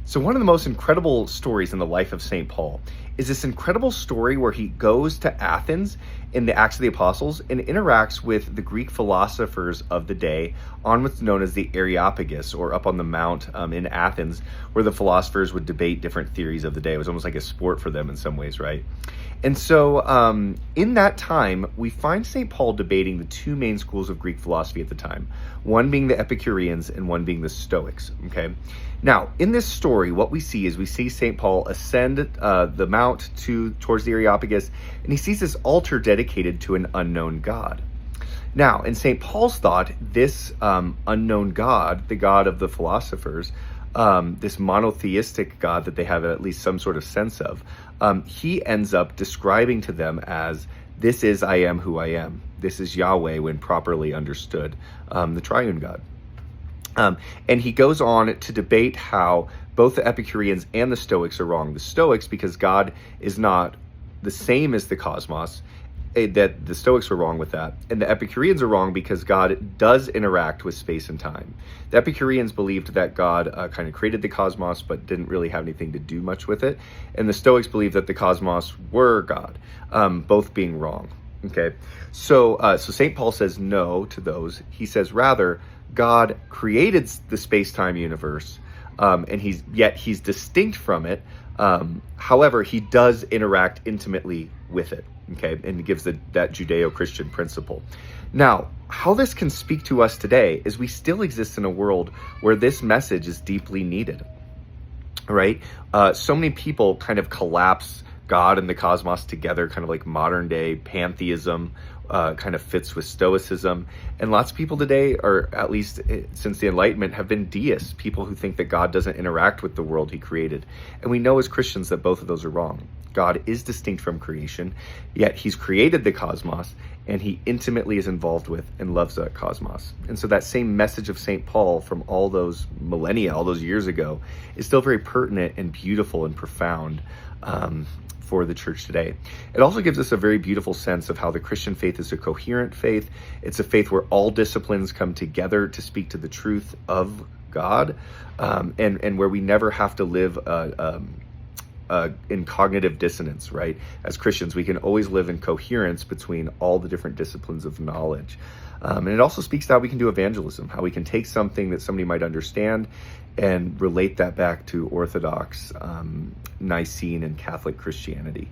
So, one of the most incredible stories in the life of St. Paul is this incredible story where he goes to Athens in the Acts of the Apostles and interacts with the Greek philosophers of the day on what's known as the Areopagus, or up on the Mount in Athens, where the philosophers would debate different theories of the day. It was almost like a sport for them in some ways, right? And so, in that time, we find St. Paul debating the two main schools of Greek philosophy at the time, one being the Epicureans and one being the Stoics. Okay. Now, in this story, what we see is St. Paul ascend the mount towards the Areopagus, and he sees this altar dedicated to an unknown god. Now, in St. Paul's thought, this unknown god, the god of the philosophers, this monotheistic God that they have at least some sort of sense of, he ends up describing to them as, this is I am who I am. This is Yahweh when properly understood, the triune God. And he goes on to debate how both the Epicureans and the Stoics are wrong. The Stoics, because God is not the same as the cosmos, that the Stoics were wrong with that. And the Epicureans are wrong because God does interact with space and time. The Epicureans believed that God kind of created the cosmos, but didn't really have anything to do much with it. And the Stoics believed that the cosmos were God, both being wrong. Okay, so St. Paul says no to those. He says rather, God created the space-time universe, and he's distinct from it. However, he does interact intimately with it. Okay, and he gives that Judeo-Christian principle. Now, how this can speak to us today is we still exist in a world where this message is deeply needed. Right? So many people kind of collapse God and the cosmos together, kind of like modern day pantheism, kind of fits with Stoicism. And lots of people today, or at least since the Enlightenment, have been deists, people who think that God doesn't interact with the world he created. And we know as Christians that both of those are wrong. God is distinct from creation, yet he's created the cosmos, and he intimately is involved with and loves that cosmos. And so that same message of St. Paul from all those millennia, all those years ago, is still very pertinent and beautiful and profound for the church today. It also gives us a very beautiful sense of how the Christian faith is a coherent faith. It's a faith where all disciplines come together to speak to the truth of God, and where we never have to live in cognitive dissonance, right? As Christians, we can always live in coherence between all the different disciplines of knowledge. And it also speaks to how we can do evangelism, how we can take something that somebody might understand and relate that back to Orthodox, Nicene, and Catholic Christianity.